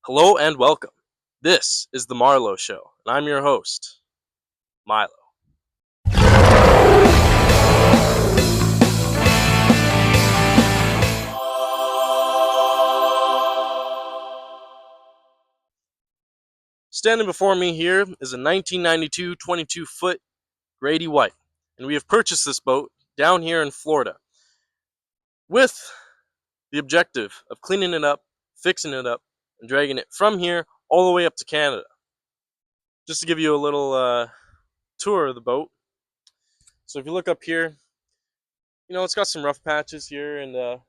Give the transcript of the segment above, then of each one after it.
Hello and welcome. This is the Marlowe Show, and I'm your host, Milo. Standing before me here is a 1992 22-foot Grady-White, and we have purchased this boat down here in Florida with the objective of cleaning it up, fixing it up, and dragging it from here all the way up to Canada. Just to give you a little tour of the boat. So if you look up here, it's got some rough patches here and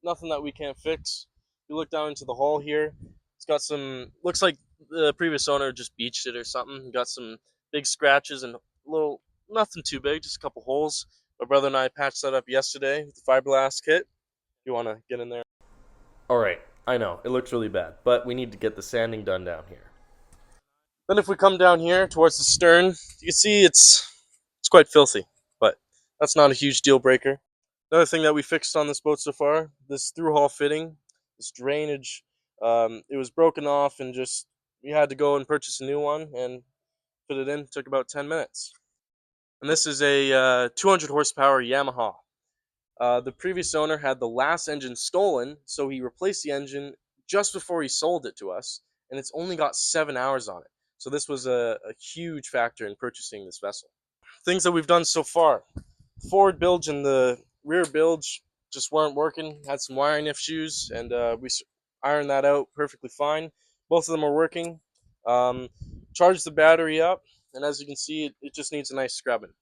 nothing that we can't fix. If you look down into the hull here, it's got some, looks like the previous owner just beached it or something. Got some big scratches and nothing too big, just a couple holes. My brother and I patched that up yesterday with the fiberglass kit. If you want to get in there. Alright, I know, it looks really bad, but we need to get the sanding done down here. Then if we come down here towards the stern, you can see it's quite filthy, but that's not a huge deal breaker. Another thing that we fixed on this boat so far, this through hull fitting, this drainage, it was broken off and just we had to go and purchase a new one and fit it in. It took about 10 minutes. And this is a 200 horsepower Yamaha. The previous owner had the last engine stolen, so he replaced the engine just before he sold it to us, and it's only got 7 hours on it. So this was a huge factor in purchasing this vessel. Things that we've done so far. Forward bilge and the rear bilge just weren't working. Had some wiring issues, and we ironed that out perfectly fine. Both of them are working. Charged the battery up, and as you can see, it just needs a nice scrubbing.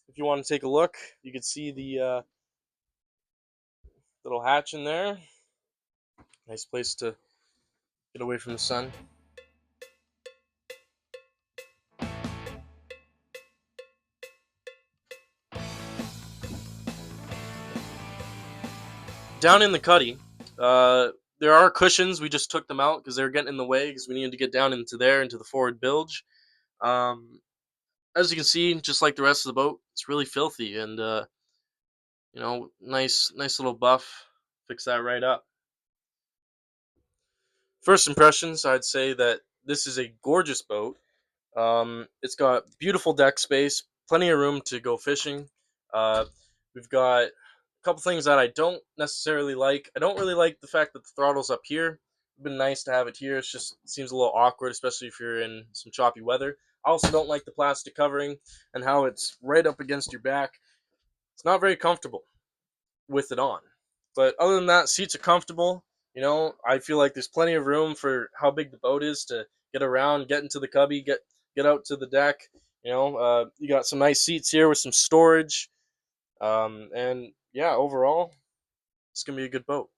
If you want to take a look, you can see the little hatch in there. Nice place to get away from the sun. Down in the cuddy, there are cushions. We just took them out because they were getting in the way because we needed to get down into the forward bilge. As you can see, just like the rest of the boat, it's really filthy and nice little buff. Fix that right up. First impressions, I'd say that this is a gorgeous boat. It's got beautiful deck space, plenty of room to go fishing. We've got a couple things that I don't necessarily like. I don't really like the fact that the throttle's up here. It'd been nice to have it here. It seems a little awkward, especially if you're in some choppy weather. I also don't like the plastic covering and how it's right up against your back. It's not very comfortable with it on. But other than that, seats are comfortable. I feel like there's plenty of room for how big the boat is to get around, get into the cubby, get out to the deck. You got some nice seats here with some storage. And yeah, overall, it's gonna be a good boat.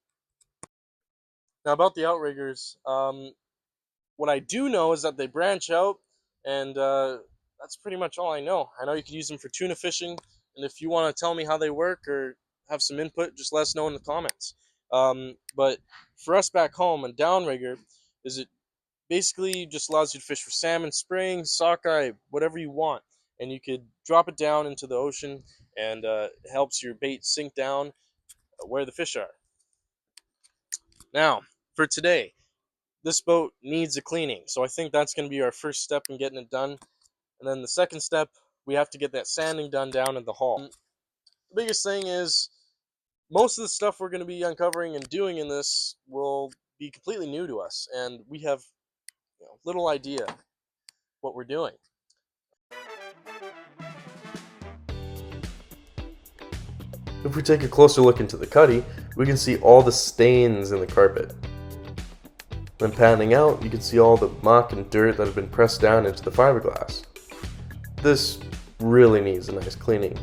Now about the outriggers, what I do know is that they branch out, and that's pretty much all I know. I know you can use them for tuna fishing, and if you want to tell me how they work or have some input, just let us know in the comments. But for us back home, a downrigger is it basically just allows you to fish for salmon, spring, sockeye, whatever you want, and you could drop it down into the ocean, and it helps your bait sink down where the fish are. Now, for today, this boat needs a cleaning, so I think that's going to be our first step in getting it done. And then the second step, we have to get that sanding done down in the hull. The biggest thing is most of the stuff we're going to be uncovering and doing in this will be completely new to us, and we have little idea what we're doing. If we take a closer look into the cuddy, we can see all the stains in the carpet. Then panning out, you can see all the muck and dirt that have been pressed down into the fiberglass. This really needs a nice cleaning.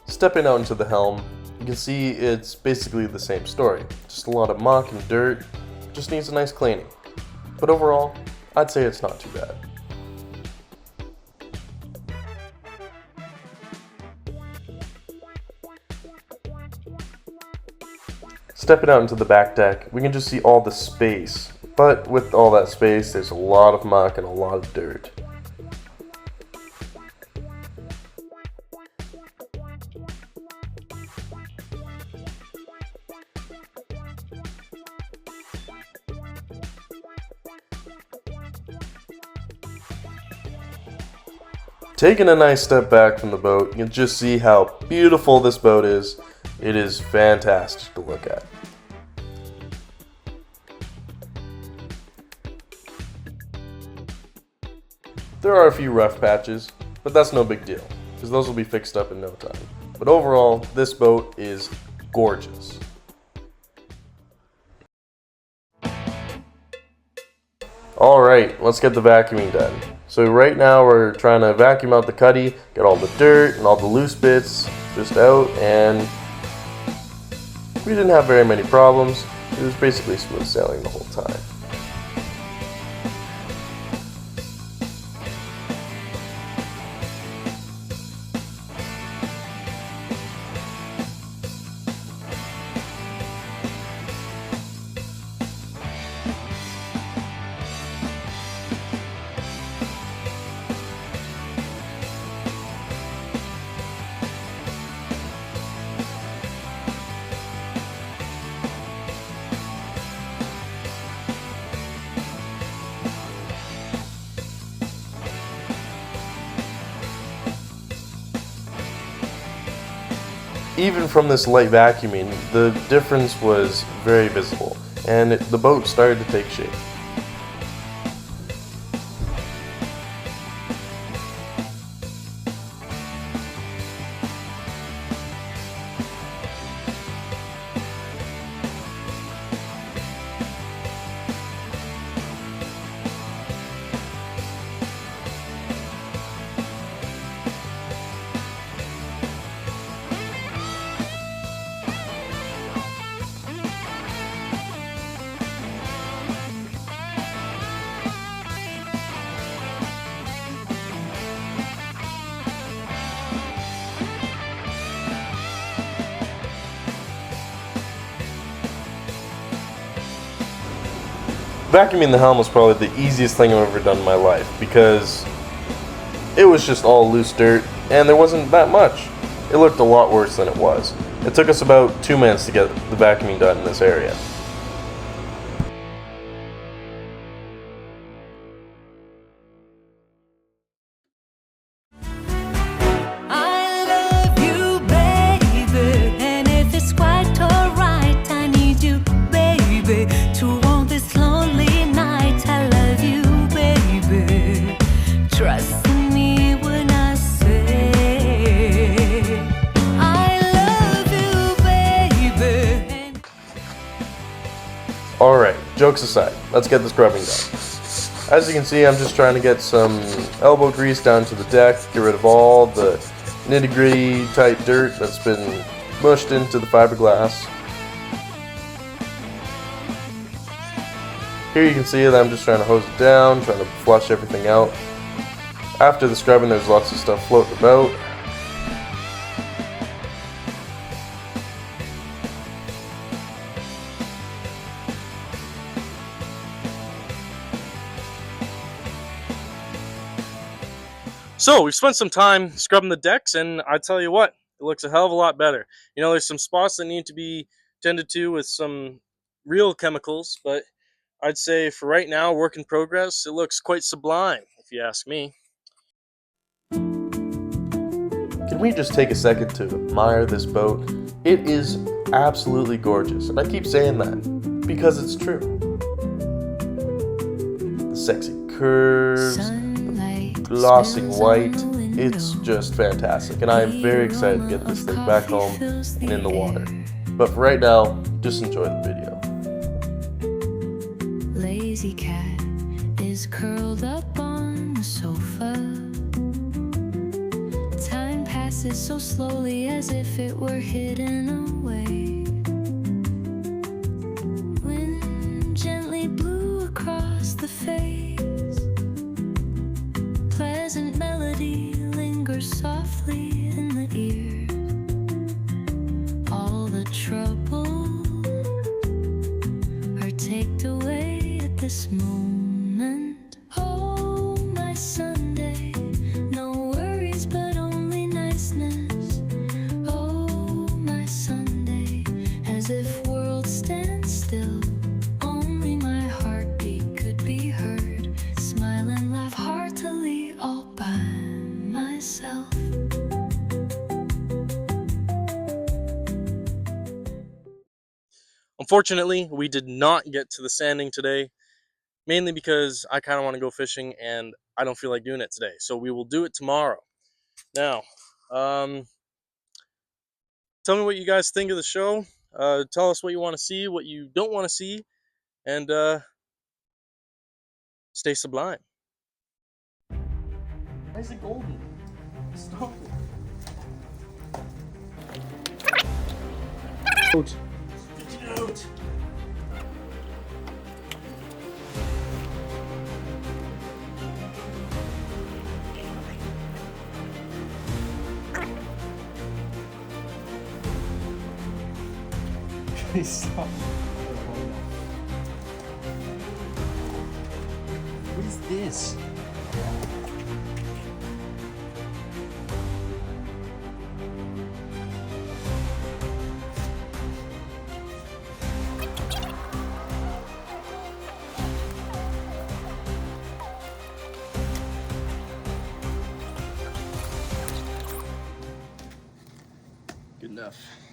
Stepping out into the helm, you can see it's basically the same story. Just a lot of muck and dirt, just needs a nice cleaning. But overall, I'd say it's not too bad. Stepping out into the back deck, we can just see all the space, but with all that space, there's a lot of muck and a lot of dirt. Taking a nice step back from the boat, you can just see how beautiful this boat is. It is fantastic to look at. There are a few rough patches, but that's no big deal, because those will be fixed up in no time. But overall, this boat is gorgeous. Alright, let's get the vacuuming done. So right now we're trying to vacuum out the cuddy, get all the dirt and all the loose bits just out, and we didn't have very many problems. It was basically smooth sailing the whole time. Even from this light vacuuming, the difference was very visible, and the boat started to take shape. Vacuuming the helm was probably the easiest thing I've ever done in my life, because it was just all loose dirt and there wasn't that much. It looked a lot worse than it was. It took us about 2 minutes to get the vacuuming done in this area. Alright, jokes aside, let's get the scrubbing done. As you can see, I'm just trying to get some elbow grease down to the deck, get rid of all the nitty-gritty type dirt that's been mushed into the fiberglass. Here you can see that I'm just trying to hose it down, trying to flush everything out. After the scrubbing, there's lots of stuff floating about. So we've spent some time scrubbing the decks, and I tell you what, it looks a hell of a lot better. You know, there's some spots that need to be tended to with some real chemicals, but I'd say for right now, work in progress, it looks quite sublime, if you ask me. Can we just take a second to admire this boat? It is absolutely gorgeous, and I keep saying that because it's true. The sexy curves, glossy white, it's just fantastic, and I am very excited to get this thing back home and in the water. But for right now, just enjoy the video. Lazy cat is curled up on the sofa. Time passes so slowly as if it were hidden away. Wind gently blew across the face. Pleasant melody lingers softly in the ear. All the trouble are taken away at this moment. Oh, my Sunday, no worries but only niceness. Oh, my Sunday, as if world stands still. Only my heartbeat could be heard. Smile and laugh heartily all by myself. Unfortunately, we did not get to the sanding today, mainly because I kind of want to go fishing and I don't feel like doing it today. So we will do it tomorrow. Now, um, tell me what you guys think of the show. Tell us what you want to see, what you don't want to see, and stay sublime. Why is it golden? Stop it. Out. Get out. Stop. What is this? Good enough.